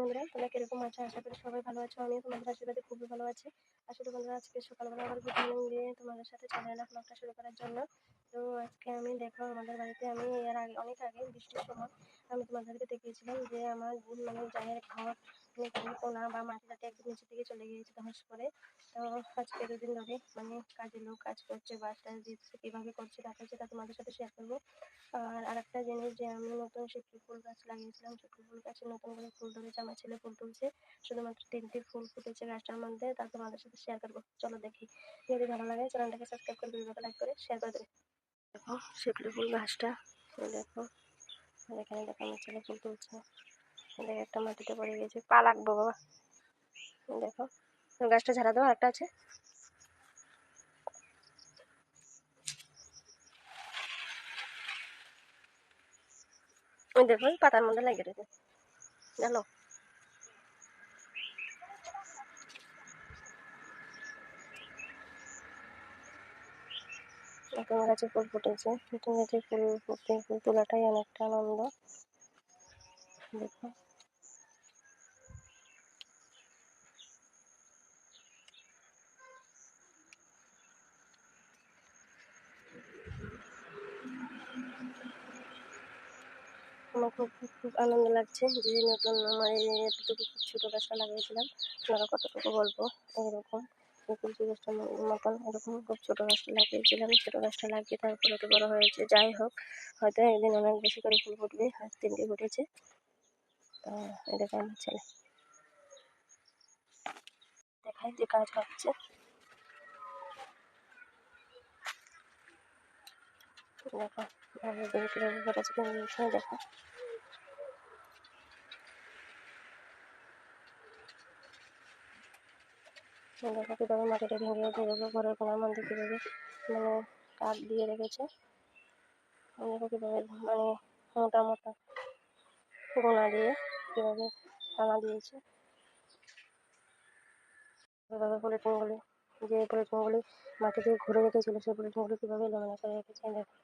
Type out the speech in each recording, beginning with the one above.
বন্ধুরা, তোমরা কিরকম আছো? আশা করি সবাই ভালো আছো। আমিও তোমাদের আশীর্বাদে খুবই ভালো আছি। আসলে বন্ধুরা, আজকে সকালবেলা আবার গুড মর্নিং দিয়ে তোমাদের সাথে চলে এলাম ব্লগটা শুরু করার জন্য। তো আজকে আমি দেখো আমাদের বাড়িতে আমি এর আগে অনেক আগে বৃষ্টির সময় আমি তোমাদেরকে দেখিয়েছিলাম যে আমার মানে জায়ের ঘর কোনা বা মাটিটাতে একদম নিচে থেকে চলে গিয়েছে ধস করে। তো আজকে দুদিন ধরে মানে কাজের লোক কাজ করছে, বাসায় দিচ্ছে, কীভাবে করছে দেখাচ্ছে, তা তোমাদের সাথে শেয়ার করবো। আর একটা জিনিস যে আমি নতুন শিফলি ফুল গাছ লাগিয়েছিলাম, শিফলি ফুল গাছে নতুন করে ফুল ধরেছে, আমার ছেলে ফুল তুলছে, শুধুমাত্র 3টি ফুল ফুটেছে গাছটার মধ্যে, তা তোমাদের সাথে শেয়ার করবো। চলো দেখি, যদি ভালো লাগে চ্যানেলটাকে সাবস্ক্রাইব করে ভিডিওটা লাইক করে শেয়ার করে দেবে। দেখো শিফলি ফুল গাছটা, দেখো এখানে দেখো আমার ছেলে ফুল তুলছে, দেখো একটা মাটিতে পড়ে গেছে, পা লাগবো বাবা। দেখো গাছটা ঝাড়া দেওয়া একটা আছে, ওই দেখো পাতার মধ্যে লাগে রয়েছে, জানো নতুন গাছে ফুল ফুটেছে। নতুন গাছে ফুল ফুটে ফুল তোলাটাই অনেকটা আনন্দ। দেখো আমার খুব খুব খুব আনন্দ লাগছে যে নতুন আমার এতটুকু খুব ছোটো গাছটা লাগিয়েছিলাম, ধরো কতটুকু বলবো, এরকম তুলসী গাছটার মতন এরকম খুব ছোটো গাছটা লাগিয়েছিলাম, ছোটো গাছটা লাগিয়ে তারপর একটু বড়ো হয়েছে। যাই হোক, হয়তো একদিন অনেক বেশি করে ফুল ফুটবে, আজ 3টি ফুটেছে। তো এদিকে আমার ছেলে দেখায় যে কাজ হচ্ছে, দেখো ভালো করে কীভাবে ফোটাচ্ছে দেখো। দেখো কীভাবে মাটিটা ভেঙে দেখো ঘরের কোনার মধ্যে কীভাবে মানে কাঠ দিয়ে রেখেছে, দেখো কীভাবে মানে মোটা মোটা গোনা দিয়ে কীভাবে টানা দিয়েছে। এভাবে পলিথিনগুলি, যে পলিথিনগুলি মাটি দিয়ে ঘুরে রেখেছিল সেই পলিথিনগুলি কীভাবে এলোমেলো করে রেখেছে। দেখো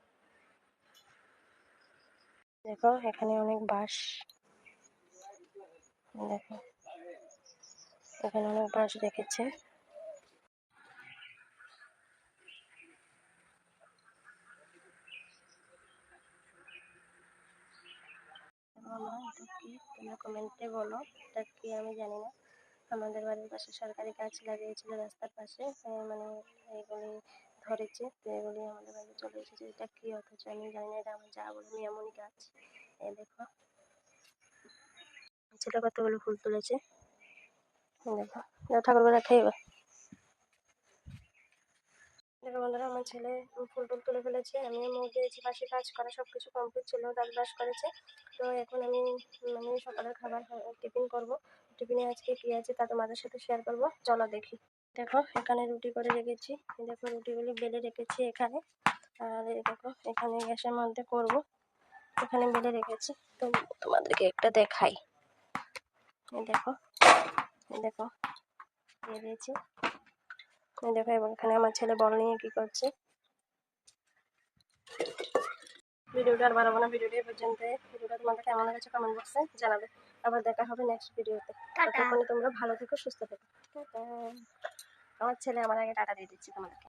দেখো এখানে অনেক বাঁশ, দেখো এখানে অনেক বাঁশ রেখেছে। এটা কি তোমরা কমেন্টে বলো, এটা কি আমি জানি না। আমাদের বাড়ির পাশে সরকারি গাছ লাগিয়েছিল রাস্তার পাশে, মানে এগুলি ধরেছে, তো এগুলি আমাদের বাড়ি চলে এসেছে। এটা কি অথচ আমি জানি না, এটা আমার যা বলে এমনই গাছ। এই দেখো ছেলে কতগুলো ফুল তুলেছে, দেখো ঠাকুরবেলা খাইবে। দেখো বন্ধুরা, আমার ছেলে ফুল টুল তুলে ফেলেছে, আমিও মুখ দিয়েছি, পাশে কাজ করা সব কিছু কমপ্লিট ছিল, চাষবাস করেছে। তো এখন আমি মানে সকালের খাবার টিফিন করব। টিফিনে আজকে কী আছে তা তোমাদের সাথে শেয়ার করব, চলো দেখি। দেখো এখানে রুটি করে রেখেছি, দেখো রুটিগুলি বেলে রেখেছি এখানে। আর দেখো এখানে গ্যাসের মধ্যে করব, এখানে বেলে রেখেছি। তো তোমাদেরকে একটা দেখাই, দেখো দেখো দিয়ে দিয়েছি। দেখো এবং এখানে আমার ছেলে বল নিয়ে কি করছে। ভিডিওটা আর বাড়াবো না, ভিডিওটা এই পর্যন্ত। ভিডিওটা তোমাদের কেমন লেগেছে কমেন্ট বক্সে জানাবে। আবার দেখা হবে নেক্সট ভিডিওতে। ততক্ষণে তোমরা ভালো থেকো, সুস্থ থেকো। আমার ছেলে আমার আগে টাটা দিয়ে দিচ্ছি তোমাদেরকে।